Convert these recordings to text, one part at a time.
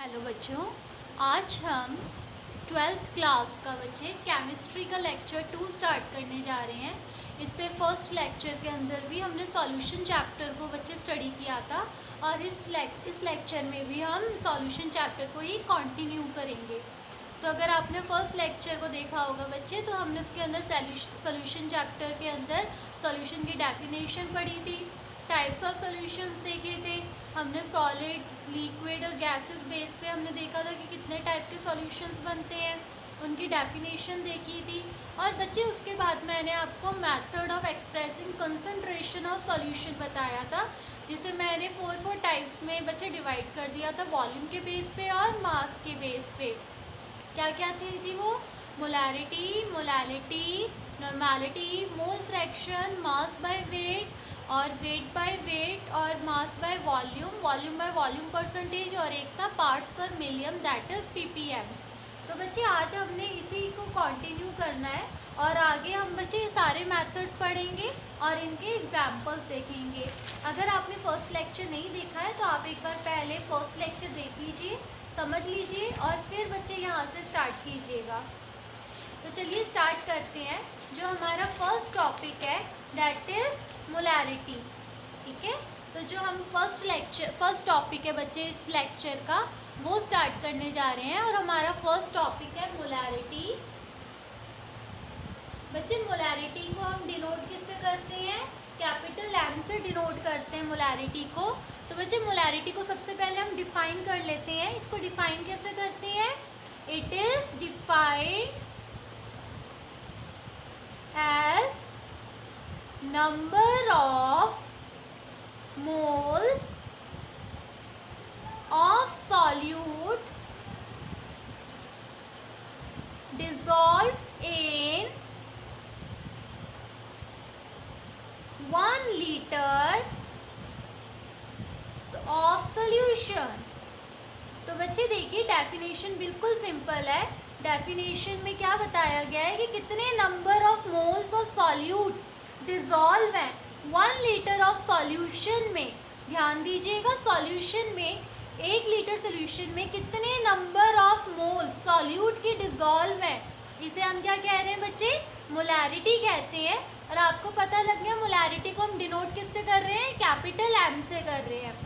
Hello बच्चों, आज हम ट्वेल्थ क्लास का बच्चे केमिस्ट्री का लेक्चर 2 स्टार्ट करने जा रहे हैं। इससे फर्स्ट लेक्चर के अंदर भी हमने सॉल्यूशन चैप्टर को बच्चे स्टडी किया था और इस लेक्चर में भी हम सॉल्यूशन चैप्टर को ही कंटिन्यू करेंगे। तो अगर आपने फर्स्ट लेक्चर को देखा होगा बच्चे, तो हमने उसके अंदर सॉल्यूशन चैप्टर के अंदर सॉल्यूशन की डेफिनेशन पढ़ी थी, टाइप्स ऑफ सॉल्यूशंस देखे थे, हमने सॉलिड, लिक्विड और गैसेस बेस पे हमने देखा था कि कितने टाइप के सॉल्यूशंस बनते हैं, उनकी डेफिनेशन देखी थी। और बच्चे उसके बाद मैंने आपको method of expressing concentration of solution बताया था, जिसे मैंने 4 टाइप्स में बच्चे डिवाइड कर दिया था, वॉल्यूम के बेस पे और मास के बेस पे। क्या क्या थे जी वो? Molarity, molality, normality, mole fraction, mass by weight और वेट बाय वेट और mass by volume, volume by volume percentage, और एक था पार्ट्स पर मिलियन, दैट इज़ पीपीएम। तो बच्चे आज हमने इसी को कंटिन्यू करना है और आगे हम बच्चे सारे मेथड्स पढ़ेंगे और इनके एग्जांपल्स देखेंगे। अगर आपने फर्स्ट लेक्चर नहीं देखा है तो आप एक बार पहले फर्स्ट लेक्चर देख लीजिए, समझ लीजिए और फिर बच्चे यहाँ से स्टार्ट कीजिएगा। तो चलिए स्टार्ट करते हैं। जो हमारा फर्स्ट टॉपिक है दैट इज़ मोलैरिटी। ठीक है, तो जो हम फर्स्ट टॉपिक है बच्चे इस लेक्चर का, वो स्टार्ट करने जा रहे हैं और हमारा फर्स्ट टॉपिक है मोलैरिटी। बच्चे मोलैरिटी को हम डिनोट किससे करते हैं? कैपिटल एम से डिनोट करते हैं मोलैरिटी को। तो बच्चे मोलैरिटी को सबसे पहले हम डिफाइन कर लेते हैं। इसको डिफाइन कैसे करते हैं? It is defined as number of moles of solute dissolved in 1 liter of solution। तो बच्चे देखिए डेफिनेशन बिल्कुल सिंपल है। डेफिनेशन में क्या बताया गया है कि कितने number of moles of solute dissolve हैं 1 लीटर ऑफ सॉल्यूशन में। ध्यान दीजिएगा, सॉल्यूशन में 1 लीटर सॉल्यूशन में कितने नंबर ऑफ मोल्स सॉल्यूट की डिजॉल्व हैं, इसे हम क्या कह रहे हैं बच्चे? मोलैरिटी कहते हैं। और आपको पता लग गया मोलैरिटी को हम डिनोट किससे कर रहे हैं? कैपिटल एम से कर रहे हैं।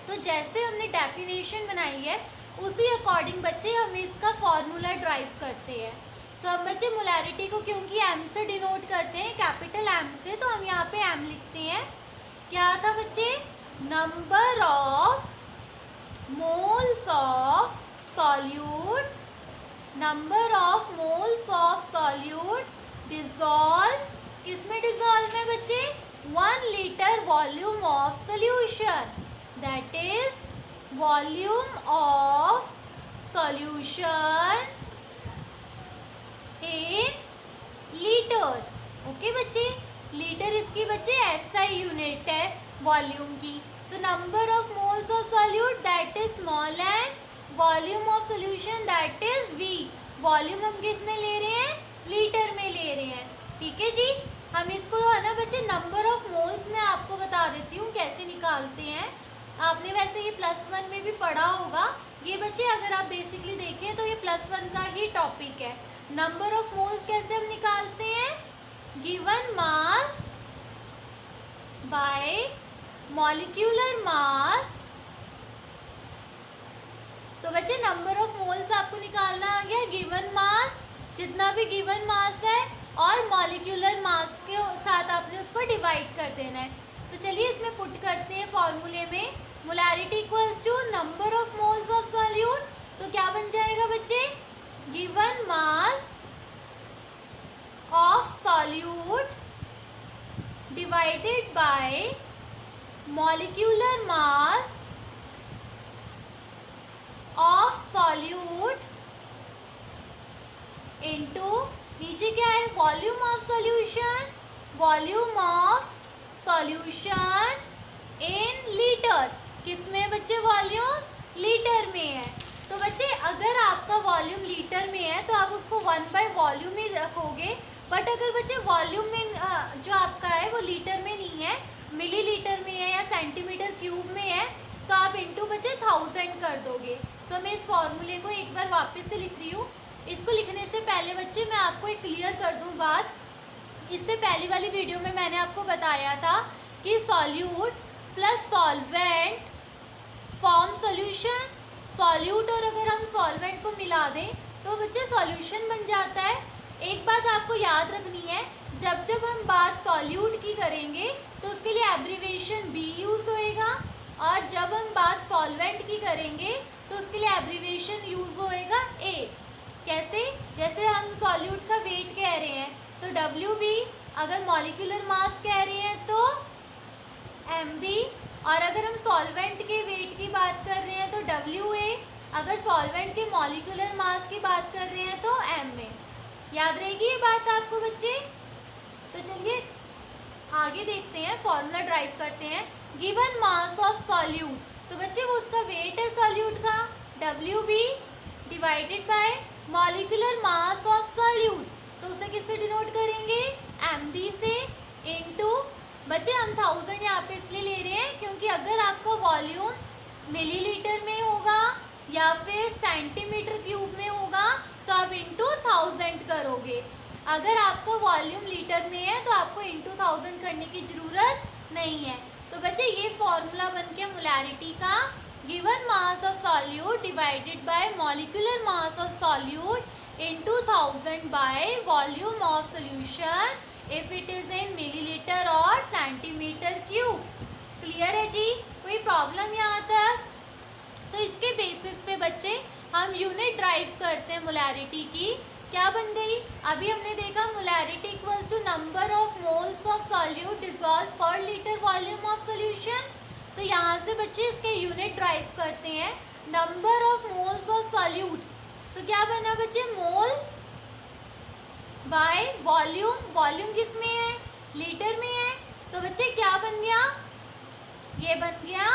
तो जैसे हमने डेफिनेशन बनाई है उसी अकॉर्डिंग बच्चे हम इसका फॉर्मूला ड्राइव करते हैं। तो हम बच्चे मोलैरिटी को क्योंकि एम से डिनोट करते हैं, कैपिटल एम से, तो हम यहाँ पे एम लिखते हैं। क्या था बच्चे? Number of moles of solute, number of moles of solute dissolve, किसमें डिजॉल्व है बच्चे? 1 litre volume of solution, that is volume of solution in litre. Okay बच्चे, लीटर इसकी बच्चे एसआई यूनिट है वॉल्यूम की। तो number of moles of solute that is small N, volume of solution that is V. Volume हम किस में ले रहे हैं? लीटर में ले रहे हैं। ठीक है जी, हम इसको है ना बच्चे नंबर ऑफ मोल्स में आपको बता देती हूँ कैसे निकालते हैं। आपने वैसे ये +1 में भी पढ़ा होगा। ये बच्चे अगर आप बेसिकली देखें तो ये +1 का ही टॉपिक है। नंबर ऑफ मोल्स कैसे हम निकालते हैं? गिवन मास बाय मॉलिक्यूलर मास। तो बच्चे नंबर ऑफ मोल्स आपको निकालना आ गया, गिवन मास, जितना भी गिवन मास है और मॉलिक्यूलर मास के साथ आपने उसको डिवाइड कर देना है। तो चलिए इसमें पुट करते हैं फॉर्मूले में। Molarity equals to number of moles of solute. तो क्या बन जाएगा बच्चे? Given mass of solute divided by molecular mass of solute into, नीचे क्या है? Volume of solution, volume of solution in litre. किस में बच्चे? वॉल्यूम लीटर में है। तो बच्चे अगर आपका वॉल्यूम लीटर में है तो आप उसको 1/वॉल्यूम ही रखोगे। बट अगर बच्चे वॉल्यूम में जो आपका है वो लीटर में नहीं है, मिलीलीटर में है या सेंटीमीटर क्यूब में है, तो आप इंटू बच्चे 1000 कर दोगे। तो मैं इस फॉर्मूले को एक बार वापस से लिख रही हूँ। इसको लिखने से पहले बच्चे मैं आपको एक क्लियर कर दूँ बात। इससे पहली वाली वीडियो में मैंने आपको बताया था कि solute plus solvent form solution. Solute और अगर हम सॉल्वेंट को मिला दें तो बच्चे सॉल्यूशन बन जाता है। एक बात आपको याद रखनी है, जब जब हम बात सॉल्यूट की करेंगे तो उसके लिए एब्रीविएशन बी यूज़ होएगा, और जब हम बात सॉल्वेंट की करेंगे तो उसके लिए एब्रीविएशन यूज़ होएगा ए। कैसे? जैसे हम सॉल्यूट का वेट कह रहे हैं तो डब्ल्यू बी, अगर मॉलिक्यूलर मास कह रहे हैं तो एम बी, और अगर हम सॉल्वेंट के वेट की बात कर रहे हैं तो डब्ल्यू ए, अगर सॉल्वेंट के मॉलिक्यूलर मास की बात कर रहे हैं तो एम ए। याद रहेगी ये बात आपको बच्चे? तो चलिए आगे देखते हैं, फॉर्मूला ड्राइव करते हैं। गिवन मास ऑफ सॉल्यूट, तो बच्चे वो उसका वेट है सॉल्यूट का W B divided by molecular mass of solute, तो उसे किससे डिनोट करेंगे? एम बी से, इनटू बच्चे हम 1000 यहाँ पे इसलिए ले रहे हैं क्योंकि अगर आपका वॉल्यूम मिलीलीटर में होगा या फिर सेंटीमीटर क्यूब में होगा तो आप इंटू 1000 करोगे। अगर आपका वॉल्यूम लीटर में है तो आपको इंटू 1000 करने की ज़रूरत नहीं है। तो बच्चे ये फॉर्मूला बन गया मोलैरिटी का, given mass of solute divided by molecular mass of solute into 1000 by volume of solution if it is in millilitre और सेंटीमीटर क्यूब। क्लियर है जी? कोई प्रॉब्लम यहाँ तक? तो इसके बेसिस पे बच्चे हम यूनिट ड्राइव करते हैं मोलैरिटी की। क्या बन गई? अभी हमने देखा molarity equals to number of moles of solute dissolve per litre volume of solution. तो यहाँ से बच्चे इसके यूनिट ड्राइव करते हैं, number of moles of solute. तो क्या बना बच्चे? मोल बाय वॉल्यूम। वॉल्यूम किस में है? लीटर में है। तो बच्चे क्या बन गया? ये बन गया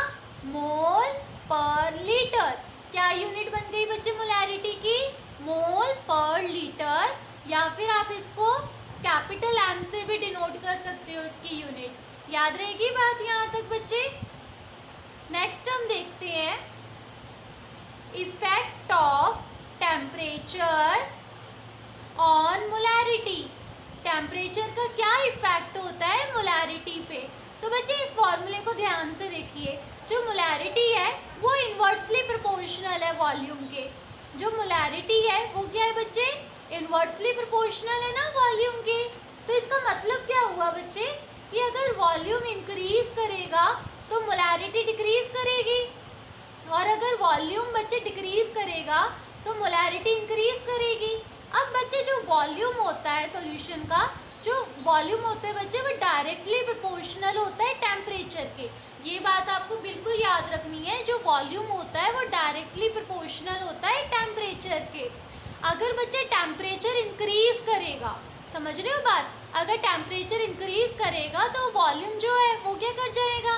मोल पर लीटर। क्या यूनिट बन गई बच्चे मोलैरिटी की? मोल पर लीटर, या फिर आप इसको कैपिटल एम से भी डिनोट कर सकते हो इसकी यूनिट। याद रहेगी बात यहाँ तक बच्चे? नेक्स्ट हम देखते हैं effect of temperature on molarity. Temperature का क्या इफेक्ट होता है मोलैरिटी पे? तो बच्चे इस फॉर्मूले को ध्यान से देखिए। जो मोलैरिटी है वो इन्वर्सली प्रोपोर्शनल है वॉल्यूम के। जो मोलैरिटी है वो क्या है बच्चे? इन्वर्सली प्रोपोर्शनल है ना वॉल्यूम के। तो इसका मतलब क्या हुआ बच्चे कि अगर वॉल्यूम इंक्रीज करेगा तो मोलैरिटी डिक्रीज करेगी, और अगर वॉल्यूम बच्चे डिक्रीज करेगा तो मोलैरिटी इंक्रीज करेगी। अब बच्चे जो वॉल्यूम होता है सॉल्यूशन का, जो वॉल्यूम होता है बच्चे वो डायरेक्टली प्रोपोर्शनल होता है टेम्परेचर के। ये बात आपको बिल्कुल याद रखनी है, जो वॉल्यूम होता है वो डायरेक्टली प्रोपोर्शनल होता है टेम्परेचर के। अगर बच्चे टेम्परेचर इंक्रीज करेगा, समझ रहे हो बात? अगर टेम्परेचर इंक्रीज करेगा तो वॉल्यूम जो है वो क्या कर जाएगा?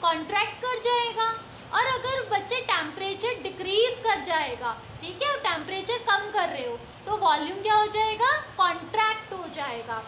कॉन्ट्रैक्ट कर जाएगा। और अगर बच्चे टेम्परेचर डिक्रीज कर जाएगा, ठीक है, आप टेम्परेचर कम कर रहे हो तो वॉल्यूम क्या हो जाएगा? कॉन्ट्रैक्ट हो जाएगा।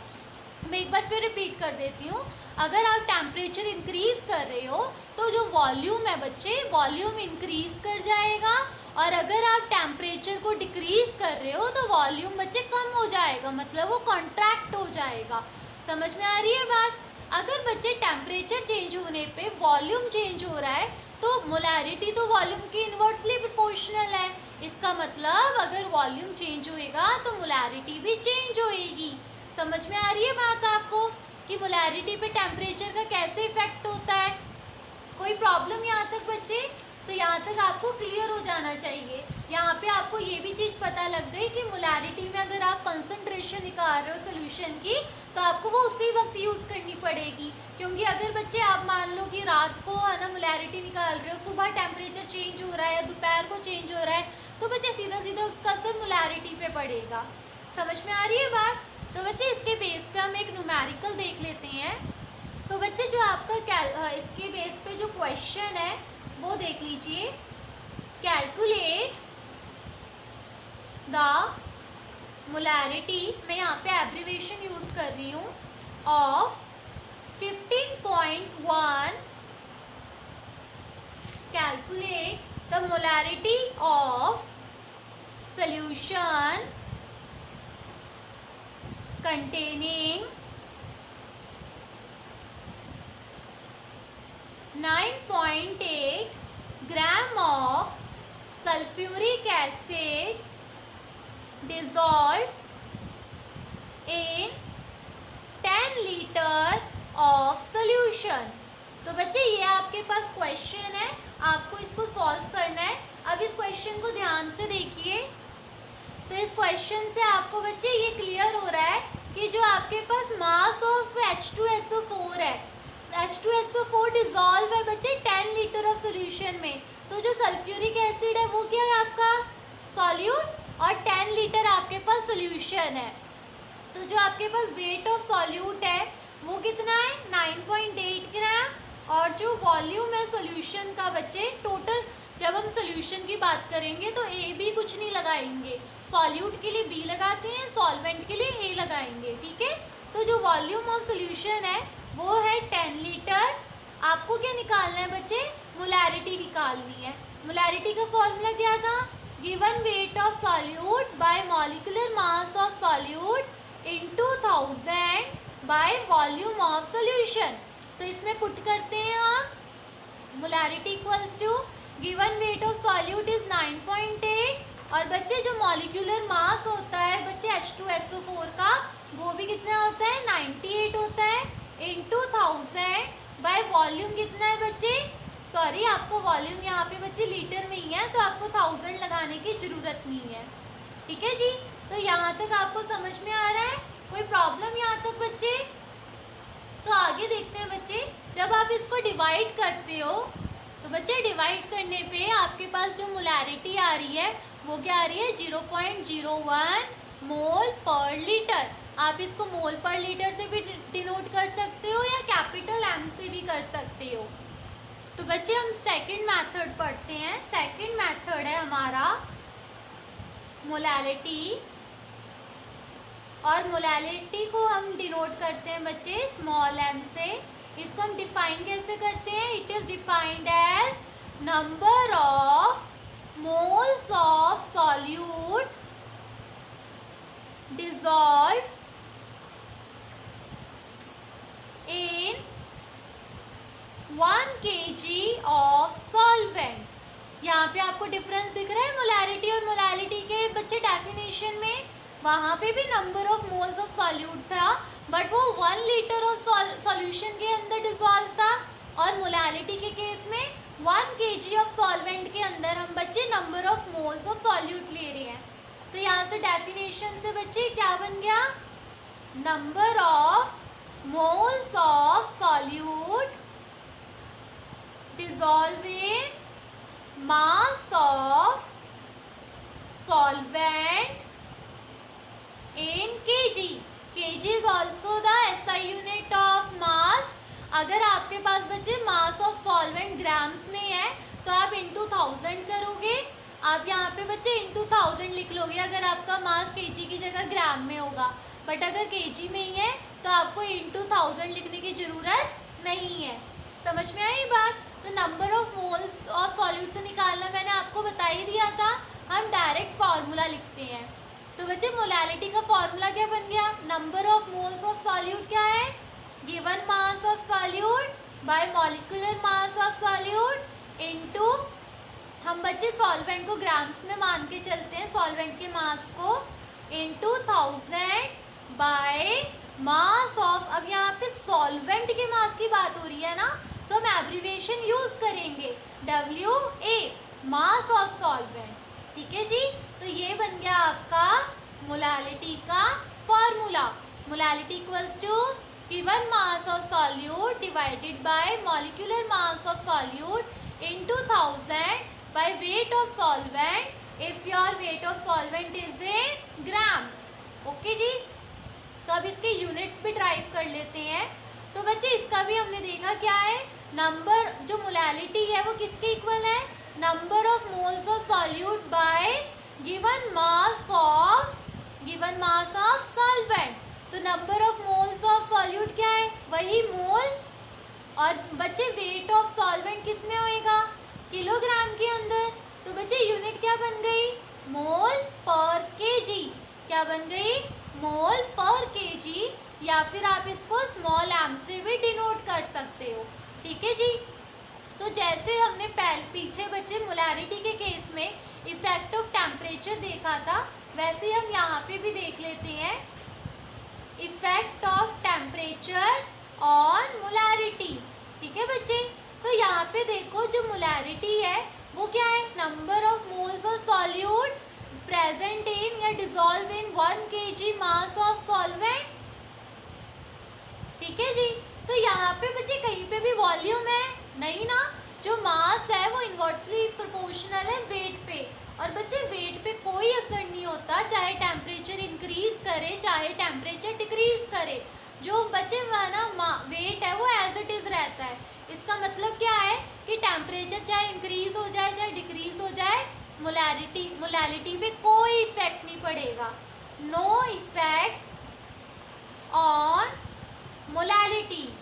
मैं एक बार फिर रिपीट कर देती हूँ, अगर आप टेम्परेचर इंक्रीज कर रहे हो तो जो वॉल्यूम है बच्चे वॉल्यूम इंक्रीज कर जाएगा, और अगर आप टेम्परेचर को डिक्रीज कर रहे हो तो वॉल्यूम बच्चे कम हो जाएगा, मतलब वो कॉन्ट्रैक्ट हो जाएगा। समझ में आ रही है बात? अगर बच्चे टेम्परेचर चेंज होने पे वॉल्यूम चेंज हो रहा है तो मोलैरिटी तो वॉल्यूम के इन्वर्सली प्रोपोर्शनल है। इसका मतलब अगर वॉल्यूम चेंज होएगा तो मोलैरिटी भी चेंज होएगी। समझ में आ रही है बात आपको कि मोलैरिटी पे टेम्परेचर का कैसे इफेक्ट होता है? कोई प्रॉब्लम यहाँ तक बच्चे? तो यहाँ तक आपको क्लियर हो जाना चाहिए। यहाँ पे आपको ये भी चीज़ पता लग गई कि मोलैरिटी में अगर आप कंसंट्रेशन निकाल रहे हो सोल्यूशन की तो आपको वो उसी वक्त यूज़ करनी पड़ेगी, क्योंकि अगर बच्चे आप मान लो कि रात को है ना मोलैरिटी निकाल रहे हो, सुबह टेम्परेचर चेंज हो रहा है या दोपहर को चेंज हो रहा है, तो बच्चे सीधा सीधा उसका असर मोलैरिटी पे पड़ेगा। समझ में आ रही है बात? तो बच्चे इसके बेस पे हम एक न्यूमेरिकल देख लेते हैं। तो बच्चे जो आपका इसके बेस पे जो क्वेश्चन है वो देख लीजिए, कैलकुलेट द मोलैरिटी, मैं यहाँ पे एब्रीविएशन यूज़ कर रही हूँ, of 15.1 calculate the molarity of solution containing 9.8 gram of sulfuric acid dissolved in 10 litre of solution. तो बच्चे ये आपके पास क्वेश्चन है, आपको इसको सॉल्व करना है। अब इस क्वेश्चन को ध्यान से देखिए। तो इस क्वेश्चन से आपको बच्चे ये क्लियर हो रहा है कि जो आपके पास मास ऑफ H2SO4 है, H2SO4 डिजॉल्व है बच्चे 10 लीटर ऑफ सोल्यूशन में। तो जो सल्फ्यूरिक एसिड है वो क्या है आपका सॉल्यूट, और 10 लीटर आपके पास सोल्यूशन है। तो जो आपके पास वेट ऑफ सॉल्यूट है वो कितना है 9.8 ग्राम, और जो वॉल्यूम है सोल्यूशन का बच्चे टोटल, जब हम सोल्यूशन की बात करेंगे तो ए बी कुछ नहीं लगाएंगे, सॉल्यूट के लिए बी लगाते हैं, सॉल्वेंट के लिए ए लगाएंगे, ठीक है। तो जो वॉल्यूम ऑफ सोल्यूशन है वो है 10 लीटर। आपको क्या निकालना है बच्चे, मोलैरिटी निकालनी है। मोलैरिटी का फॉर्मूला क्या था, given weight of solute by molecular mass of solute into 1000 by volume of solution. तो इसमें पुट करते हैं हम molarity equals to given weight of solute is 9.8, और बच्चे जो मॉलिक्यूलर मास होता है बच्चे H2SO4 का वो भी कितना होता है 98 होता है, इनटू 1000 बाय वॉल्यूम कितना है बच्चे, सॉरी आपको वॉल्यूम यहाँ पे बच्चे लीटर में ही है तो आपको 1000 लगाने की ज़रूरत नहीं है, ठीक है जी। तो यहाँ तक आपको समझ में आ रहा है, कोई प्रॉब्लम यहाँ तक बच्चे। तो आगे देखते हैं बच्चे, जब आप इसको डिवाइड करते हो तो बच्चे डिवाइड करने पे आपके पास जो मोलैरिटी आ रही है वो क्या आ रही है 0.01 मोल पर लीटर। आप इसको मोल पर लीटर से भी डिनोट कर सकते हो या कैपिटल एम से भी कर सकते हो। तो बच्चे हम सेकंड मेथड पढ़ते हैं। सेकंड मेथड है हमारा मोलैरिटी, और मोलैरिटी को हम डिनोट करते हैं बच्चे स्मॉल एम से। इसको हम डिफाइन कैसे करते हैं, it is defined as number of moles of solute dissolved in 1 kg of solvent। यहाँ पे आपको डिफरेंस दिख रहा है मोलैरिटी और मोलैलिटी के बच्चे डेफिनेशन में। वहाँ पे भी number of moles of solute था, बट वो 1 लीटर ऑफ सॉल्यूशन के अंदर डिसॉल्व था, और मोलैलिटी के केस में 1 kg ऑफ सॉल्वेंट के अंदर हम बच्चे number of moles of solute ले रहे हैं। तो यहाँ से डेफिनेशन से बच्चे क्या बन गया, number of moles of solute dissolve in mass of solvent in kg। kg is also the SI unit of mass। अगर आपके पास बच्चे मास ऑफ सॉल्वेंट ग्राम्स में है तो आप इंटू 1000 करोगे, आप यहाँ पे बच्चे इंटू 1000 लिख लोगे अगर आपका मास kg की जगह ग्राम में होगा, बट अगर kg में ही है तो आपको इंटू 1000 लिखने की ज़रूरत नहीं है। समझ में आई बात। तो number of moles of solute तो निकालना मैंने आपको बता ही दिया था, हम डायरेक्ट फार्मूला लिखते हैं। तो बच्चे मोलैलिटी का फॉर्मूला क्या बन गया, number of moles of solute क्या है, given mass of solute by molecular mass of solute into, हम बच्चे सॉल्वेंट को ग्राम्स में मान के चलते हैं, सॉल्वेंट के मास को, इनटू 1000 बाय मास ऑफ, अब यहाँ पे सॉल्वेंट के मास की बात हो रही है ना, तो हम एब्रीविएशन यूज करेंगे WA, मास ऑफ सॉल्वेंट, ठीक है जी। तो ये बन गया आपका मोलैलिटी का फॉर्मूला। Molality equals to given mass of solute divided by molecular mass of solute into 1000 by weight of solvent if your weight of solvent is in grams. Okay जी। तो अब इसके यूनिट्स भी ड्राइव कर लेते हैं। तो बच्चे इसका भी हमने देखा क्या है, नंबर जो मोलैलिटी है वो किसके इक्वल है, number of moles of solute by given mass of solvent. तो number of moles of solute क्या है, वही मोल, और बच्चे वेट ऑफ सॉल्वेंट किस में होएगा, किलोग्राम के अंदर। तो बच्चे यूनिट क्या बन गई, मोल पर केजी। क्या बन गई, मोल पर केजी, या फिर आप इसको स्मॉल एम से भी डिनोट कर सकते हो। ठीक है जी। तो जैसे हमने पीछे बच्चे मोलैरिटी के केस में इफेक्ट ऑफ टेम्परेचर देखा था, वैसे हम यहाँ पे भी देख लेते हैं effect of temperature on molarity. ठीक है बच्चे। तो यहाँ पे देखो जो मोलैरिटी है वो क्या है, number of moles of solute present in या dissolve in 1 kg mass of solvent. ठीक है जी। तो यहाँ पे बच्चे कहीं पे भी वॉल्यूम है नहीं ना, जो मास है वो इन्वर्सली प्रोपोर्शनल है वेट पे। और बच्चे वेट पे कोई असर नहीं होता, चाहे टेम्परेचर इंक्रीज करे चाहे टेम्परेचर डिक्रीज करे, जो बच्चे ना वेट है वो एज इट इज़ रहता है। इसका मतलब क्या है कि टेम्परेचर चाहे इंक्रीज हो जाए चाहे डिक्रीज हो जाए, मोलैरिटी पे कोई इफेक्ट नहीं पड़ेगा। No effect on molarity.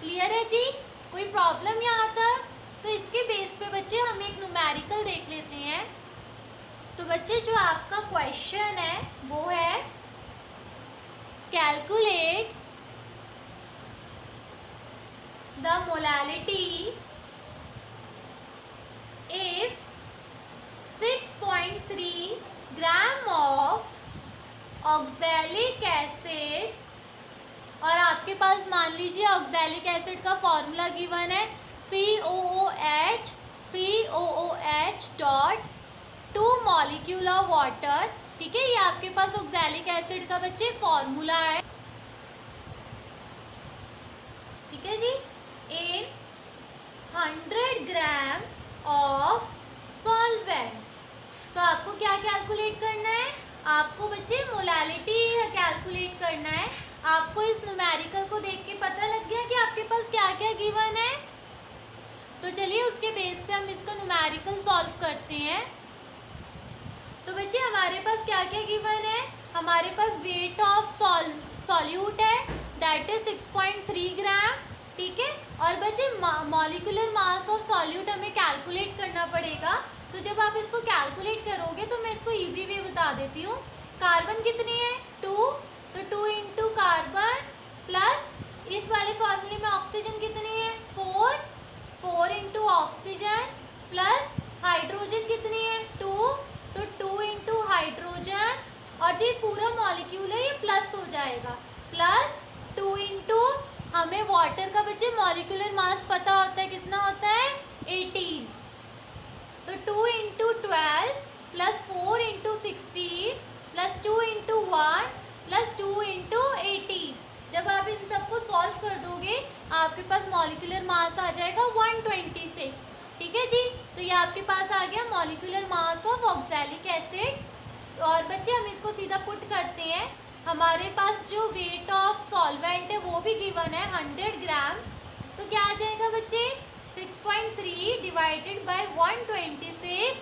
Clear है जी, कोई प्रॉब्लम यहाँ तक? तो इसके बेस पे बच्चे हम एक न्यूमेरिकल देख लेते हैं। तो बच्चे जो आपका क्वेश्चन है वो है calculate the molarity if 6.3 gram of oxalic acid, और आपके पास मान लीजिए ऑक्सैलिक एसिड का फॉर्मूला गिवन है COOH dot 2 molecule of water. ठीक है, ये आपके पास ऑक्सैलिक एसिड का बच्चे फॉर्मूला है। ठीक है जी। इन 100 ग्राम ऑफ सॉल्वेंट, तो आपको क्या कैलकुलेट करना है, आपको बच्चे मोलैरिटी कैलकुलेट करना है। आपको इस न्यूमेरिकल को देख के पता लग गया कि आपके पास क्या क्या गिवन है। तो चलिए उसके बेस पे हम इसका न्यूमेरिकल सॉल्व करते हैं। तो बच्चे हमारे पास क्या क्या गिवन है, हमारे पास वेट ऑफ सॉल्यूट है दैट इज 6.3 ग्राम। ठीक है, और बच्चे मॉलिक्यूलर मास ऑफ सॉल्यूट हमें कैलकुलेट करना पड़ेगा। तो जब आप इसको कैलकुलेट करोगे तो मैं इसको इजी वे बता देती हूँ। कार्बन कितनी है 2, तो 2 इंटू कार्बन प्लस इस वाले फॉर्मूले में ऑक्सीजन कितनी है 4 इंटू ऑक्सीजन प्लस हाइड्रोजन कितनी है 2, तो 2 इंटू हाइड्रोजन, और जो पूरा मॉलिक्यूल है ये प्लस हो जाएगा, प्लस 2 इंटू हमें वाटर का बच्चे मॉलिक्यूलर मास पता होता है कितना होता है 18, तो 2 into 12 plus 4 into 16 plus 2 into 1 plus 2 into 18। जब आप इन सबको सॉल्व कर दोगे आपके पास मॉलिक्यूलर मास आ जाएगा 126। ठीक है जी, तो ये आपके पास आ गया molecular mass of oxalic acid. और बच्चे हम इसको सीधा पुट करते हैं, हमारे पास जो वेट ऑफ सॉल्वेंट है वो भी गिवन है 100 ग्राम। तो क्या आ जाएगा बच्चे 6.3 डिवाइडेड बाय 126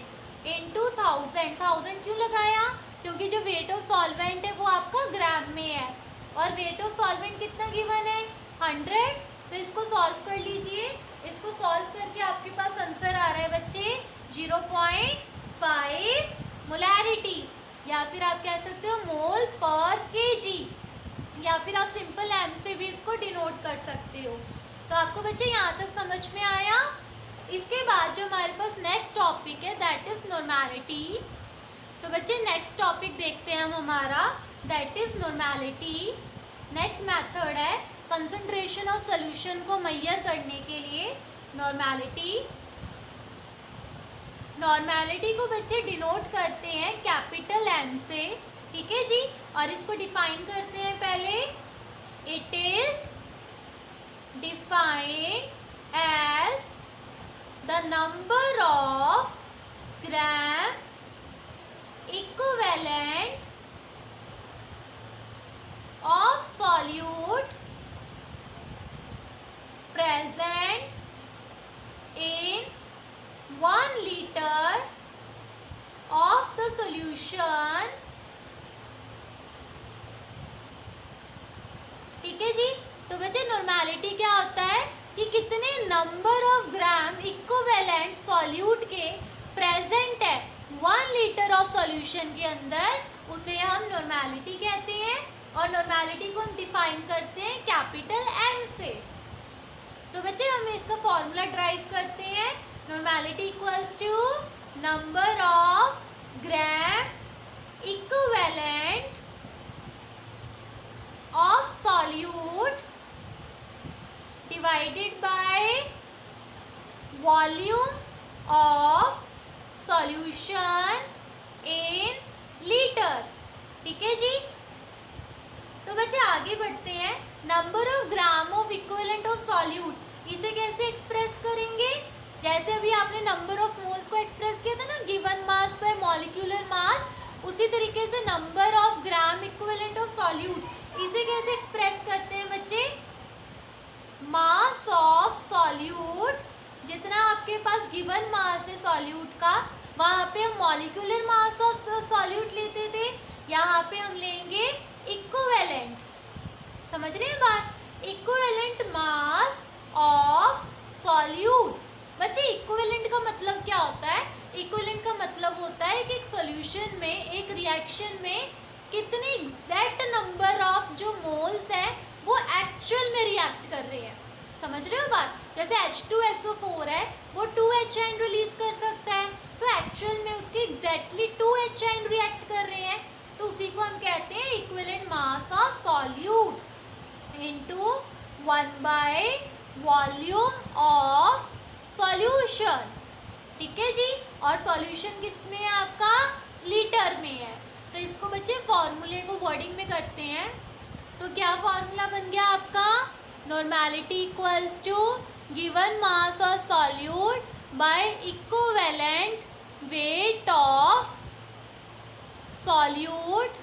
इंटू 1000 क्यों लगाया, क्योंकि जो वेट ऑफ सॉल्वेंट है वो आपका ग्राम में है, और वेट ऑफ सॉल्वेंट कितना गिवन है 100। तो इसको सॉल्व कर लीजिए, इसको सॉल्व करके आपके पास आंसर आ रहा है बच्चे 0.5 मोलैरिटी, या फिर आप कह सकते हो मोल पर केजी, या फिर आप सिंपल एम से भी इसको डिनोट कर सकते हो। तो आपको बच्चे यहाँ तक समझ में आया। इसके बाद जो हमारे पास नेक्स्ट टॉपिक है दैट इज़ नॉर्मैलिटी। तो बच्चे नेक्स्ट टॉपिक देखते हैं हम हमारा, that is normality. Next method है कंसंट्रेशन ऑफ सोल्यूशन को मेजर करने के लिए नॉर्मैलिटी। नॉर्मैलिटी को बच्चे डिनोट करते हैं कैपिटल एन से। ठीक है जी, और इसको डिफाइन करते हैं पहले, it is defined as the number of gram equivalent of solute present in 1 liter of the solution। ठीक है जी, तो बच्चे नॉर्मैलिटी क्या होता है, कि कितने number of gram equivalent solute के प्रेजेंट है 1 लीटर ऑफ सॉल्यूशन के अंदर, उसे हम नॉर्मेलिटी कहते हैं। और नॉर्मेलिटी को हम डिफाइन करते हैं कैपिटल N से। तो बच्चे हम इसका फॉर्मूला ड्राइव करते हैं। Normality equals to number of gram equivalent of solute divided by volume of solution in litre. ठीक है जी। तो बच्चे आगे बढ़ते हैं। Number of gram of equivalent of solute, इसे कैसे एक्सप्रेस करेंगे? जैसे अभी आपने नंबर ऑफ मोल्स को एक्सप्रेस किया था ना, given mass by molecular mass, उसी तरीके से number of gram equivalent of solute, इसे कैसे एक्सप्रेस करते हैं बच्चे? मास ऑफ सॉल्यूट, जितना आपके पास गिवन मास है सॉल्यूट का, वहाँ पे हम मॉलिक्यूलर मास ऑफ सॉल्यूट लेते थे, यहाँ पे हम लेंगे इक्विवेलेंट। समझ रहे हैं बात? Equivalent mass of solute. बच्चे इक्विवेलेंट का मतलब क्या होता है? इक्विवेलेंट का मतलब होता है कि एक सॉल्यूशन में, एक रिएक्शन में कितने एग्जैक्ट नंबर ऑफ जो मोल्स हैं वो एक्चुअल में रिएक्ट कर रहे हैं। समझ रहे हो बात? जैसे H2SO4 है, वो 2H रिलीज कर सकता है, तो एक्चुअल में उसके एग्जैक्टली 2H रिएक्ट कर रहे हैं, तो उसी को हम कहते हैं equivalent mass of solute into 1 bye volume of solution. ठीक है जी। और सॉल्यूशन किस में है आपका? लीटर में है। तो इसको बच्चे फॉर्मूले को वर्डिंग में करते हैं। तो क्या फॉर्मूला बन गया आपका? Normality equals to given mass of solute by equivalent weight of solute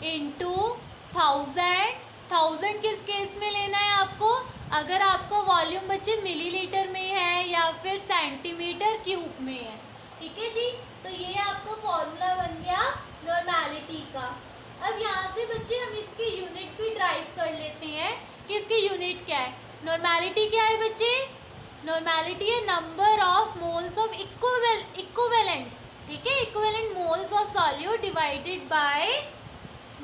into 1000 किस केस में लेना है आपको? अगर आपको वॉल्यूम बच्चे मिलीलीटर में है या फिर सेंटीमीटर क्यूब में है। ठीक है जी। तो ये आपका फॉर्मूला बन गया नॉर्मेलिटी का। अब यहाँ से बच्चे हम इसके यूनिट भी ड्राइव कर लेते हैं कि इसकी यूनिट क्या है। नॉर्मेलिटी क्या है बच्चे? नॉर्मेलिटी है number of moles of equivalent. ठीक है, equivalent moles of solute divided by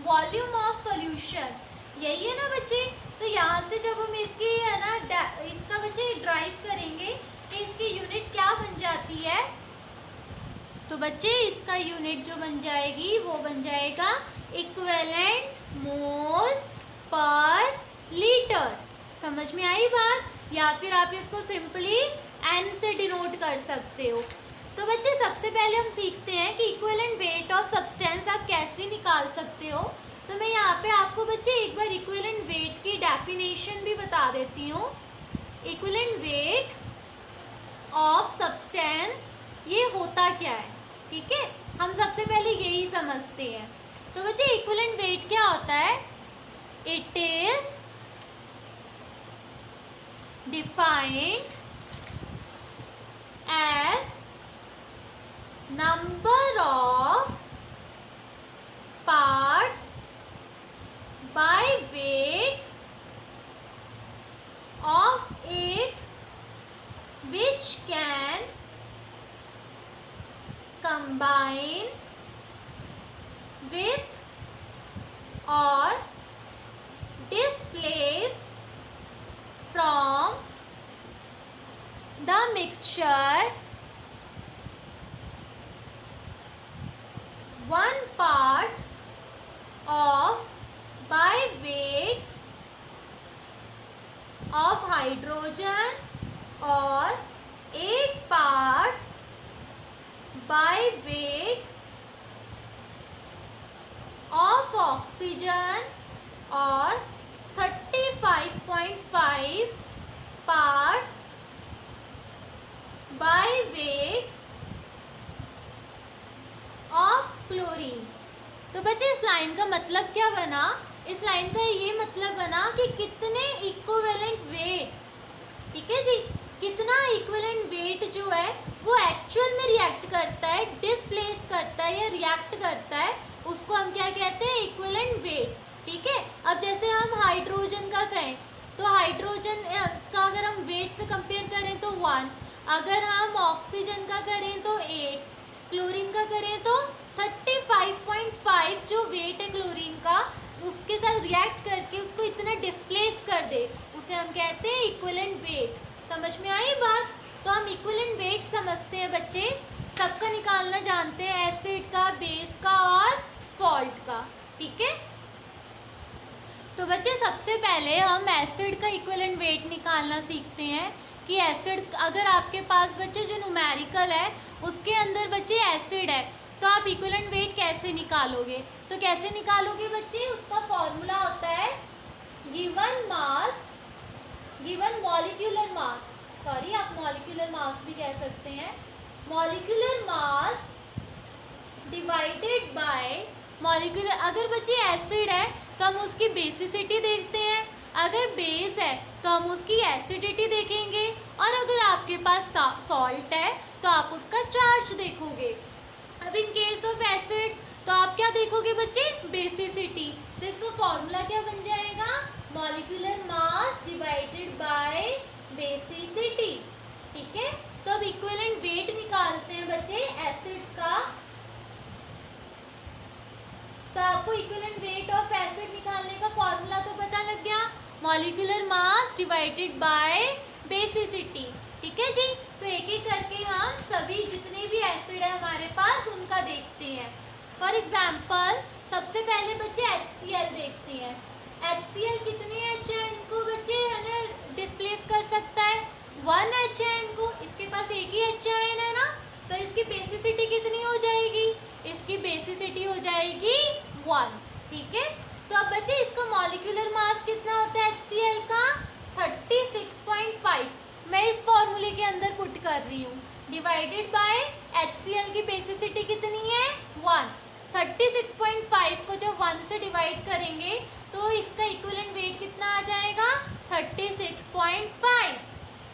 volume of solution. यही है ना बच्चे। तो यहाँ से जब हम इसकी है ना इसका बच्चे ड्राइव करेंगे कि इसकी यूनिट क्या बन जाती है, तो बच्चे इसका यूनिट जो बन जाएगी वो बन जाएगा इक्विवेलेंट मोल पर लीटर। समझ में आई बात? या फिर आप इसको सिंपली N से डिनोट कर सकते हो। तो बच्चे सबसे पहले हम सीखते हैं कि इक्विवेलेंट वेट ऑफ सब्सटेंस आप कैसे निकाल सकते हो। तो मैं यहाँ पे आपको बच्चे एक बार इक्विवेलेंट वेट की डेफिनेशन भी बता देती हूँ। इक्विवेलेंट वेट ऑफ सब्सटेंस ये होता क्या है? ठीक है, हम सबसे पहले यही समझते हैं। तो बच्चे इक्विवेलेंट वेट क्या होता है? It is defined as number of parts by weight of it which can combine with or displace from the mixture 1 part of by weight of hydrogen or 8 parts by weight of oxygen or 35.5 parts by weight of chlorine. तो बच्चे इस line का मतलब क्या बना? इस line का ये मतलब बना कि कितने इक्विवेलेंट वेट, ठीक है जी, कितना इक्विवेलेंट वेट जो है वो एक्चुअल में रिएक्ट करता है, डिस्प्लेस करता है या रिएक्ट करता है, उसको हम क्या कहते हैं? Equivalent weight. ठीक है। अब जैसे हम हाइड्रोजन का कहें तो हाइड्रोजन का अगर हम वेट से कंपेयर करें तो 1, अगर हम ऑक्सीजन का करें तो 8, क्लोरीन का करें तो 35.5 जो वेट है क्लोरीन का, उसके साथ रिएक्ट करके उसको इतना डिस्प्लेस कर दे, उसे हम कहते हैं इक्विवेलेंट वेट। समझ में आई बात? तो हम इक्विवेलेंट वेट समझते हैं बच्चे, सबका निकालना जानते हैं, एसिड का, बेस का और सॉल्ट का। ठीक है, तो बच्चे सबसे पहले हम एसिड का इक्विवेलेंट वेट निकालना सीखते हैं कि एसिड, अगर आपके पास बच्चे जो न्यूमेरिकल है उसके अंदर बच्चे एसिड है, तो आप इक्विवेलेंट वेट कैसे निकालोगे? तो कैसे निकालोगे बच्चे? उसका फॉर्मूला होता है given mass, given molecular mass, sorry आप मॉलिक्यूलर मास भी कह सकते हैं, molecular mass divided by molecular. अगर बच्चे एसिड है तो हम उसकी बेसिसिटी देखते हैं, अगर बेस है तो हम उसकी एसिडिटी देखेंगे, और अगर आपके पास सॉल्ट है तो आप उसका चार्ज देखोगे। अब इन केस ऑफ एसिड तो आप क्या देखोगे बच्चे? बेसिसिटी। तो इसका फॉर्मूला क्या बन जाएगा? Molecular mass divided by basicity. ठीक है, तो अब इक्विवेलेंट वेट निकालते हैं बच्चे एसिड्स का। तो आपको इक्विवेलेंट वेट ऑफ एसिड निकालने का फॉर्मूला तो पता लग गया, molecular mass divided by basicity. ठीक है जी, तो एक एक करके हम सभी जितने भी एसिड है हमारे पास उनका देखते हैं। फॉर एग्जाम्पल सबसे पहले बच्चे HCl देखते हैं। HCl कितने HN को बच्चे है ना डिस्प्लेस कर सकता है? 1 HN को। इसके पास एक ही HN है ना, तो इसकी बेसिसिटी कितनी हो जाएगी? इसकी बेसिसिटी हो जाएगी 1। ठीक है, तो अब बच्चे इसका मॉलिक्यूलर मास कितना होता है HCl का? 36.5। मैं इस फॉर्मूले के अंदर पुट कर रही हूँ, डिवाइडेड बाय HCl की बेसिसिटी कितनी है? 1। 36.5 को जब 1 से डिवाइड करेंगे तो इसका इक्विवेलेंट वेट कितना आ जाएगा? 36.5।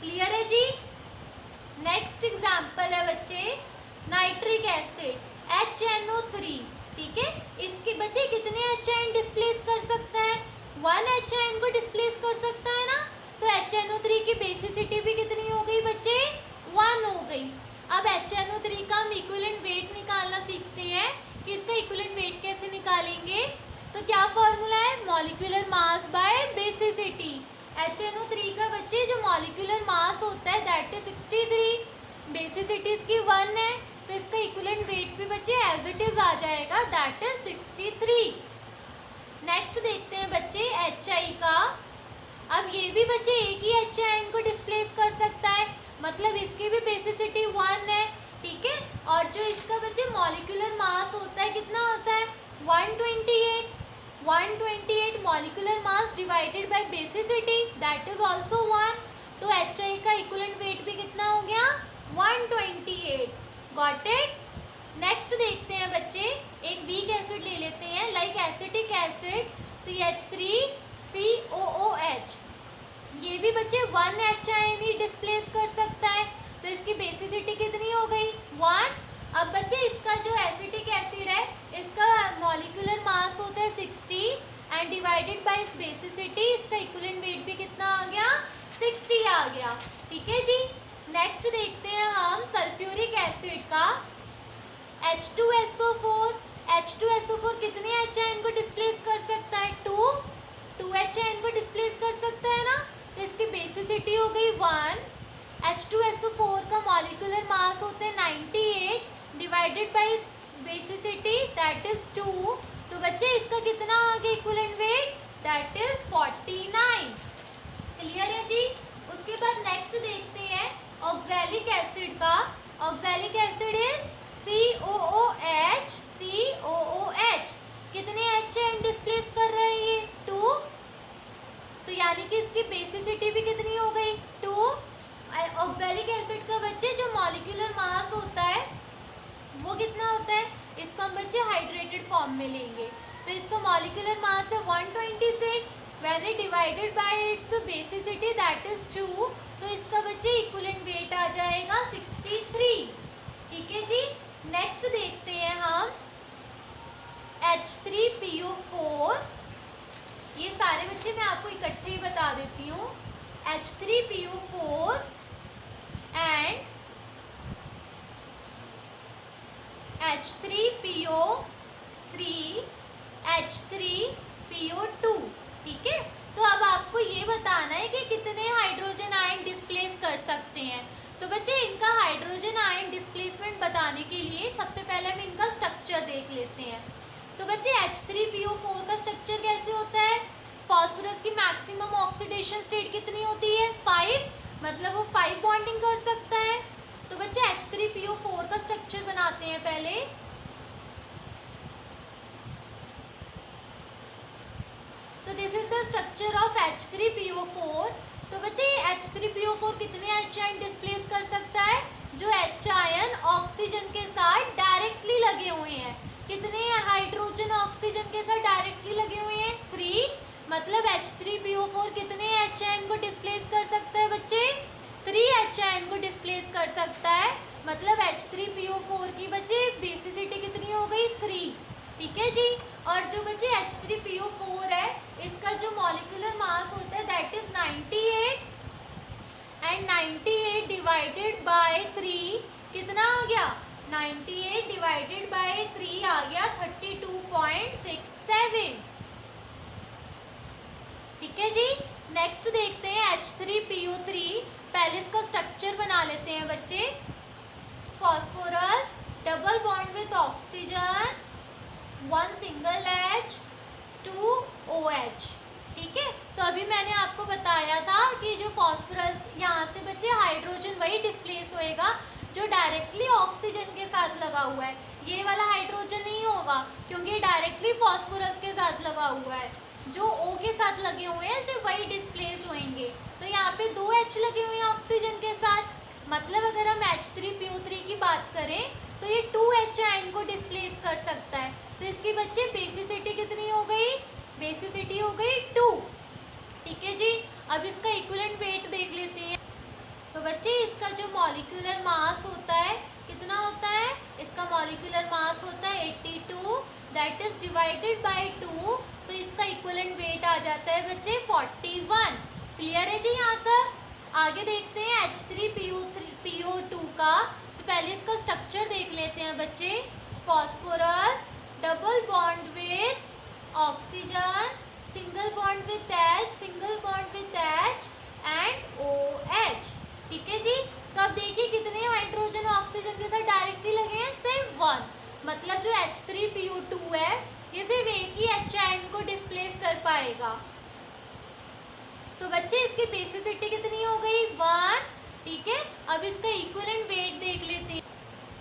क्लियर है जी? नेक्स्ट एग्जाम्पल है बच्चे नाइट्रिक एसिड HNO3। ठीक है, इसके बच्चे कितने HN डिस्प्लेस कर सकता है? 1 HN को डिस्प्लेस कर सकता है ना, तो HNO3 की बेसिसिटी भी कितनी हो गई बच्चे? 1 हो गई। अब HNO3 का हम इक्विवेलेंट वेट निकालना सीखते हैं कि इसका इक्विवेलेंट वेट कैसे निकालेंगे। तो क्या फॉर्मूला है? Molecular mass by basicity. HNO3 का बच्चे जो मॉलिक्यूलर मास होता है दैट इज 63, बेसिसिटी इसकी 1 है, तो इसका इक्विवेलेंट वेट भी बच्चे एज इट इज आ जाएगा, दैट इज 63। नेक्स्ट देखते हैं बच्चे HI का। अब ये भी बच्चे एक ही HN को डिस्प्लेस कर सकता है, मतलब इसकी भी बेसिसिटी 1 है। ठीक है, और जो इसका बच्चे मॉलिक्यूलर मास होता है कितना होता है? 128। 128 molecular mass divided by basicity that is also 1, तो HI का इक्विवेलेंट वेट भी कितना हो गया? 128। Got it? नेक्स्ट देखते हैं बच्चे, एक वीक एसिड ले लेते हैं, लाइक एसिटिक एसिड CH3COOH। ये भी बच्चे 1 HN ही डिस्प्लेस कर सकता है, तो इसकी बेसिसिटी कितनी हो गई? 1। अब बच्चे इसका जो एसिटिक एसिड है इसका मॉलिक्यूलर मास होता है 60 एंड डिवाइडेड बाय बेसिसिटी इसका इक्विवेलेंट वेट भी कितना आ गया? 60 आ गया। ठीक है जी, नेक्स्ट देखते हैं हम सल्फ्यूरिक एसिड का H2SO4। H2SO4 कितने HN को डिस्प्लेस कर सकता है? 2 HN को डिस्प्लेस कर सकता है ना, तो इसकी बेसिसिटी हो गई 1। H2SO4 का मॉलिक्यूलर मास होता है 98 divided by basicity that is 2, तो बच्चे इसका कितना आ गया equivalent weight? That is 49। Clear है जी? उसके बाद नेक्स्ट देखते हैं ऑक्सैलिक एसिड का। Oxalic acid is COOH। कितने HN डिस्प्लेस कर रहे हैं ये? 2, तो यानी कि इसकी बेसिसिटी भी कितनी हो गई? 2। ऑक्सैलिक एसिड का बच्चे जो मॉलिक्यूलर मास होता है वो कितना होता है? इसको हम बच्चे हाइड्रेटेड फॉर्म में लेंगे, तो इसका मॉलिक्यूलर मास है 126 when it divided by it's basicity that is 2, तो इसका बच्चे इक्विवेलेंट वेट आ जाएगा 63। ठीक है जी, नेक्स्ट देखते हैं हम H3PO4। ये सारे बच्चे मैं आपको इकट्ठे ही बता देती हूँ। H3PO4 and H3PO3 H3PO2। ठीक है, तो अब आपको ये बताना है कि कितने हाइड्रोजन आयन डिस्प्लेस कर सकते हैं। तो बच्चे इनका हाइड्रोजन आयन डिस्प्लेसमेंट बताने के लिए सबसे पहले हम इनका स्ट्रक्चर देख लेते हैं। तो बच्चे H3PO4 का स्ट्रक्चर कैसे होता है? फास्फोरस की मैक्सिमम ऑक्सीडेशन स्टेट कितनी होती है? 5, मतलब वो 5 बॉन्डिंग कर सकता है। तो बच्चे H3PO4 का स्ट्रक्चर बनाते हैं पहले। तो this is the structure of H3PO4। तो बच्चे H3PO4 कितने H आयन डिस्प्लेस कर सकता है? जो H आयन ऑक्सीजन के साथ डायरेक्टली लगे हुए हैं। कितने हाइड्रोजन ऑक्सीजन के साथ डायरेक्टली लगे हुए हैं? 3, मतलब H3PO4 कितने H आयन को डिस्प्लेस कर सकता है बच्चे? 3 H आयन को डिस्प्लेस कर सकता है, मतलब H3PO4 की बच्चे बेसिसिटी कितनी हो गई? 3। ठीक है जी। और जो बच्चे H3PO4 है, इसका जो मॉलिक्यूलर मास होता है that is 98, and 98 divided by 3 कितना आ गया? 98 डिवाइडेड बाय 3 आ गया 32.67। ठीक है जी। नेक्स्ट देखते हैं H3PO3। पहले इसका स्ट्रक्चर बना लेते हैं बच्चे। Phosphorus double bond with oxygen, 1 single H, 2 OH। ठीक है, तो अभी मैंने आपको बताया था कि जो फॉस्फोरस यहाँ से बच्चे हाइड्रोजन वही डिस्प्लेस होएगा जो डायरेक्टली ऑक्सीजन के साथ लगा हुआ है। ये वाला हाइड्रोजन नहीं होगा क्योंकि डायरेक्टली फॉस्फोरस के साथ लगा हुआ है। जो O के साथ लगे हुए हैं सिर्फ वही डिस्प्लेस होंगे। तो यहाँ पे 2 H लगे हुए हैं ऑक्सीजन के साथ, मतलब अगर हम H3PO3 की बात करें तो ये 2 H आयन को डिस्प्लेस कर सकता है। तो इसकी बच्चे बेसिसिटी कितनी हो गई? बेसिसिटी हो गई 2। ठीक है जी। अब इसका इक्विवेलेंट वेट देख लेते हैं। तो बच्चे इसका जो मॉलिक्यूलर मास होता है कितना होता है? इसका मॉलिक्यूलर मास होता है 82, दैट इज डिवाइडेड बाय 2। तो इसका इक्विवेलेंट वेट आ जाता है बच्चे 41। क्लियर है जी यहाँ तक? आगे देखते हैं H3PO2 का। तो पहले इसका स्ट्रक्चर देख लेते हैं बच्चे। Phosphorus double bond with oxygen, single bond with H, single bond with H and OH। ठीक है जी। तो अब देखिए कितने हाइड्रोजन ऑक्सीजन के साथ डायरेक्टली लगे हैं? सिर्फ 1, मतलब जो H3PO2 है ये सिर्फ एक ही H आयन को डिस्प्लेस कर पाएगा। तो बच्चे इसकी बेसिसिटी कितनी हो गई? 1। ठीक है, अब इसका इक्विवेलेंट वेट देख लेते हैं।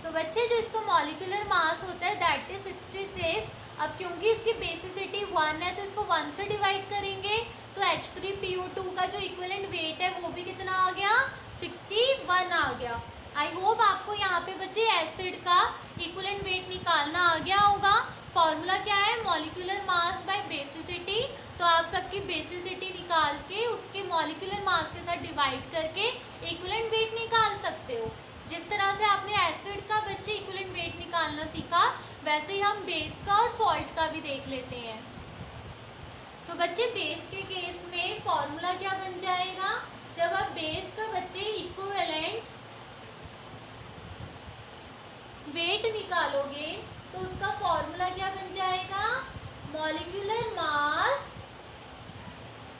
तो बच्चे जो इसका मॉलिक्यूलर मास होता है दैट इज 66। अब क्योंकि इसकी बेसिसिटी 1 है तो इसको 1 से डिवाइड करेंगे तो H3PO2 का जो इक्विवेलेंट वेट है वो भी कितना आ गया? 61 आ गया। आई होप आपको यहाँ पे बच्चे एसिड का इक्विवेलेंट वेट निकालना आ गया होगा। फॉर्मूला क्या है? Molecular mass by basicity. तो आप सबकी बेसिसिटी निकाल के उसके मॉलिक्यूलर मास के साथ डिवाइड करके इक्विवेलेंट वेट निकाल सकते हो। जिस तरह से आपने एसिड का बच्चे इक्विवेलेंट वेट निकालना सीखा वैसे ही हम बेस का और सॉल्ट का भी देख लेते हैं। तो बच्चे बेस के केस में फॉर्मूला क्या बन जाएगा? जब आप बेस का बच्चे इक्विवेलेंट वेट निकालोगे तो उसका फॉर्मूला क्या बन जाएगा? मॉलिक्यूलर मास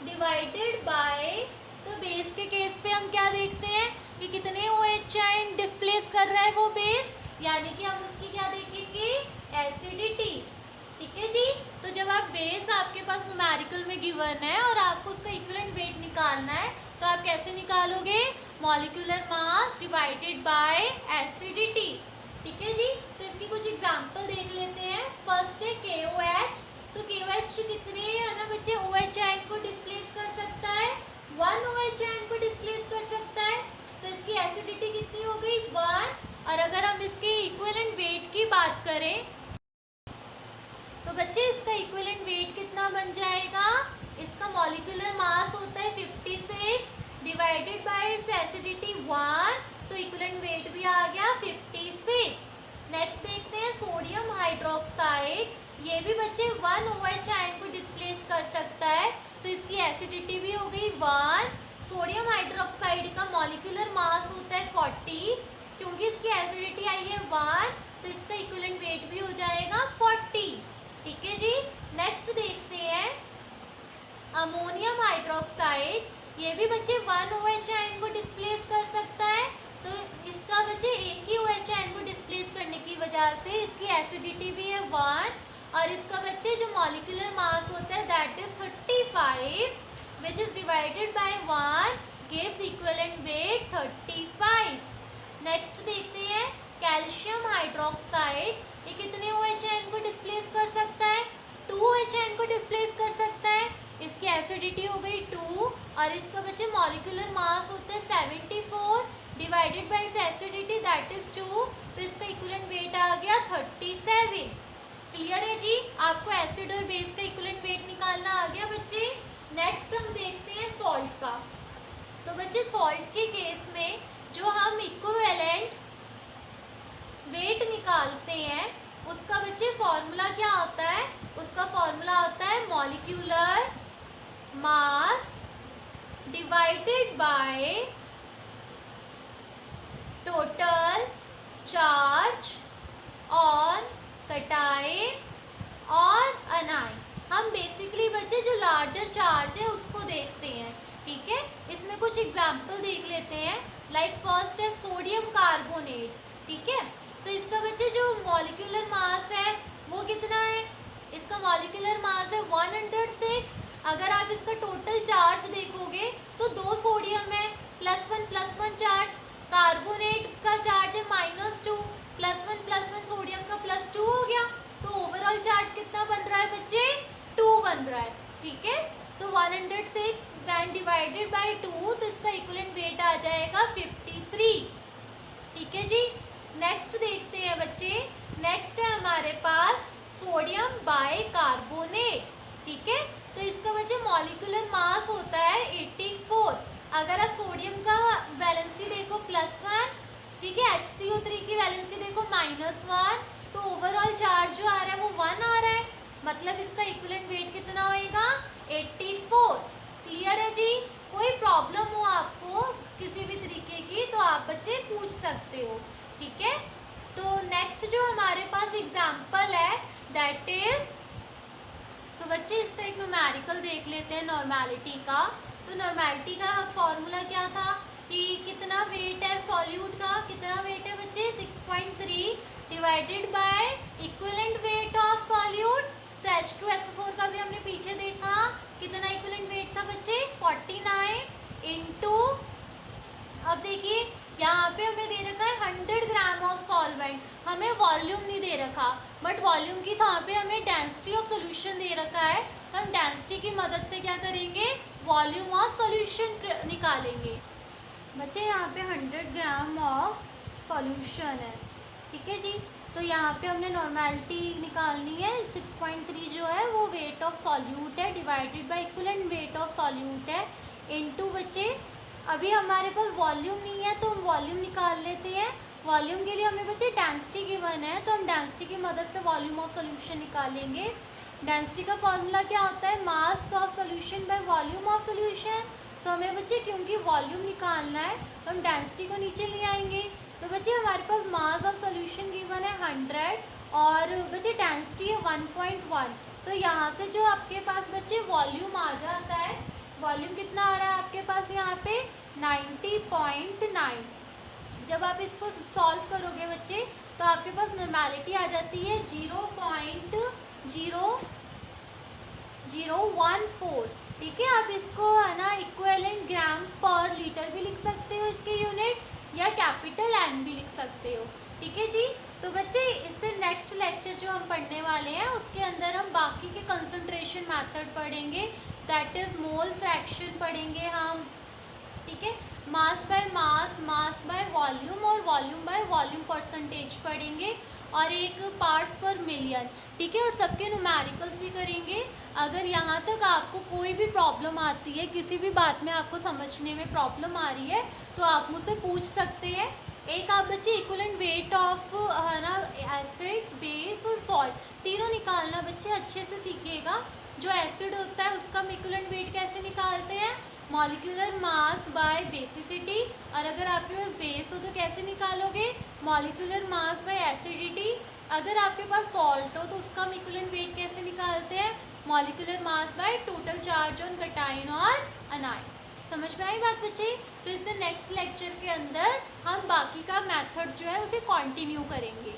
डिवाइडेड बाय, तो बेस के केस पे हम क्या देखते हैं कि कितने OH आयन डिस्प्लेस कर रहा है वो बेस, यानी कि हम उसकी क्या देखेंगे? एसिडिटी। ठीक है जी। तो जब आप बेस आपके पास न्यूमेरिकल में गिवन है और आपको उसका इक्विवेलेंट वेट निकालना है तो आप कैसे निकालोगे? Molecular mass divided by acidity. ठीक है जी। तो इसकी कुछ एग्जांपल देख लेते हैं। फर्स्ट है KOH। तो KOH कितने है ना बच्चे OH आयन को डिस्प्लेस कर सकता है? 1 OH आयन को डिस्प्लेस कर सकता है। तो इसकी एसिडिटी कितनी हो गई? 1। और अगर हम इसके इक्विवेलेंट वेट की बात करें तो बच्चे इसका इक्विवेलेंट वेट कितना बन जाएगा? इसका मॉलिक्यूलर मास होता है 56 डिवाइडेड बाय इट्स एसिडिटी 1। तो इक्विवेलेंट वेट भी आ गया 56। नेक्स्ट देखते हैं सोडियम हाइड्रोक्साइड ये भी बच्चे 1 OH आयन को डिस्प्लेस कर सकता है, तो इसकी एसिडिटी भी हो गई 1। सोडियम हाइड्रोक्साइड का मॉलिक्यूलर मास होता है 40, क्योंकि इसकी एसिडिटी आई है 1, तो इसका इक्विवेलेंट वेट भी हो जाएगा 40। ठीक है जी। नेक्स्ट देखते हैं अमोनियम हाइड्रोक्साइड, ये भी बच्चे 1 OH आयन को डिस्प्लेस कर सकता है, तो इसका बच्चे एक ही OH आयन को डिस्प्लेस करने की वजह से इसकी एसिडिटी भी है 1, और इसका बच्चे जो मॉलिक्यूलर मास होता है that is 35, which is divided by 1 gives equivalent weight 35। Next देखते हैं कैल्शियम हाइड्रोक्साइड, ये कितने OH आयन को डिस्प्लेस कर सकता है? 2 OH आयन को डिस्प्लेस कर सकता है। इसकी एसिडिटी हो गई 2, और इसका बच्चे मॉलिक्यूलर मास होता है 74 divided by it's acidity that is 2, तो इसका इक्विवेलेंट वेट आ गया 37। क्लियर है जी? आपको एसिड और बेस का इक्विवेलेंट वेट निकालना आ गया बच्चे। नेक्स्ट हम देखते हैं सॉल्ट का। तो बच्चे सॉल्ट के केस में जो हम इक्विवेलेंट वेट निकालते हैं उसका बच्चे फॉर्मूला क्या होता है? उसका फॉर्मूला होता है molecular mass divided by total charge on cation और अनायन। हम बेसिकली बच्चे जो लार्जर चार्ज है उसको देखते हैं। ठीक है, इसमें कुछ एग्जाम्पल देख लेते हैं। लाइक फर्स्ट है सोडियम कार्बोनेट। ठीक है, तो इसका बच्चे जो मॉलिक्यूलर मास है वो कितना है? इसका मॉलिक्यूलर मास है 106। अगर आप इसका टोटल चार्ज देखोगे तो 2 सोडियम है, +1 चार्ज। कार्बोनेट का चार्ज है -2, +1 सोडियम का +2 हो गया, तो ओवरऑल चार्ज कितना बन रहा है बच्चे? 2 बन रहा है। ठीक है, तो 106 वैन डिवाइडेड बाय 2, तो इसका इक्विवेलेंट वेट आ जाएगा 53। ठीक है जी। नेक्स्ट देखते हैं बच्चे। नेक्स्ट है हमारे पास सोडियम बाई कार्बोनेट। ठीक है, तो इसका बच्चे मॉलिक्यूलर मास होता है 84। अगर आप सोडियम का वैलेंसी देखो +1, ठीक है, HCO3 की वैलेंसी देखो -1, तो ओवरऑल चार्ज जो आ रहा है वो 1 आ रहा है, मतलब इसका इक्विवेलेंट वेट कितना होएगा? 84। क्लियर है जी? कोई प्रॉब्लम हो आपको किसी भी तरीके की तो आप बच्चे पूछ सकते हो। ठीक है, तो नेक्स्ट जो हमारे पास एग्जाम्पल है दैट इज, तो बच्चे इसका एक न्यूमेरिकल देख लेते हैं नॉर्मेलिटी का। तो नॉर्मेलिटी का फॉर्मूला क्या था कि कितना वेट है सॉल्यूट का? कितना वेट है बच्चे? 6.3 divided by equivalent weight of solute. तो H2SO4 का भी हमने पीछे देखा, कितना इक्विवेलेंट वेट था बच्चे? 49 इंटू, अब देखिए यहाँ पे हमें दे रखा है 100 ग्राम ऑफ सॉल्वेंट, हमें वॉल्यूम नहीं दे रखा, बट वॉल्यूम की यहाँ पे हमें डेंसिटी ऑफ सॉल्यूशन दे रखा है, तो हम डेंसिटी की मदद से क्या करेंगे? वॉल्यूम ऑफ सॉल्यूशन निकालेंगे। बच्चे यहाँ पे 100 ग्राम ऑफ सॉल्यूशन है। ठीक है जी, तो यहाँ पे हमने नॉर्मेलिटी निकालनी है। 6.3 जो है वो वेट ऑफ सॉल्यूट है divided by equivalent weight of solute है इनटू बच्चे, अभी हमारे पास वॉल्यूम नहीं है तो हम वॉल्यूम निकाल लेते हैं। वॉल्यूम के लिए हमें बच्चे डेंसिटी गिवन है, तो हम डेंसिटी की मदद से वॉल्यूम ऑफ सॉल्यूशन निकालेंगे। डेंसिटी का फॉर्मूला क्या होता है? Mass of solution bye volume of solution. तो हमें बच्चे क्योंकि वॉल्यूम निकालना है तो हम डेंसिटी को नीचे ले आएंगे। तो बच्चे हमारे पास मास ऑफ सॉल्यूशन गिवन है 100 और बच्चे डेंसिटी है 1.1। तो यहाँ से जो आपके पास बच्चे वॉल्यूम आ जाता है, वॉल्यूम कितना आ रहा है आपके पास यहाँ पे? 90.9। जब आप इसको सॉल्व करोगे बच्चे तो आपके पास नॉर्मेलिटी आ जाती है 0.0014। ठीक है, आप इसको है ना इक्विवेलेंट ग्राम पर लीटर भी लिख सकते हो इसके यूनिट, या कैपिटल N भी लिख सकते हो। ठीक है जी, तो बच्चे इससे नेक्स्ट लेक्चर जो हम पढ़ने वाले हैं उसके अंदर हम बाकी के कंसंट्रेशन मेथड पढ़ेंगे, दैट इज़ मोल फ्रैक्शन पढ़ेंगे हम। ठीक है, mass by mass, mass by volume और वॉल्यूम बाय वॉल्यूम परसेंटेज पढ़ेंगे, और एक पार्ट्स पर मिलियन। ठीक है, और सबके न्यूमेरिकल्स भी करेंगे। अगर यहाँ तक आपको कोई भी प्रॉब्लम आती है, किसी भी बात में आपको समझने में प्रॉब्लम आ रही है तो आप मुझसे पूछ सकते हैं। एक आप बच्चे इक्विवेलेंट वेट ऑफ है ना एसिड, बेस और सॉल्ट तीनों निकालना बच्चे अच्छे से सीखिएगा। जो एसिड होता है उसका इक्विवेलेंट वेट कैसे निकालते हैं, मॉलिक्यूलर मास बाय बेसिसिटी, और अगर आपके पास बेस हो तो कैसे निकालोगे, मॉलिक्यूलर मास बाय एसिडिटी। अगर आपके पास सॉल्ट हो तो उसका इक्विवेलेंट वेट कैसे निकालते हैं, molecular mass by total charge on cation और अनायन। समझ में आई बात बच्चे? तो इससे नेक्स्ट लेक्चर के अंदर हम बाकी का मेथड्स जो है उसे कंटिन्यू करेंगे।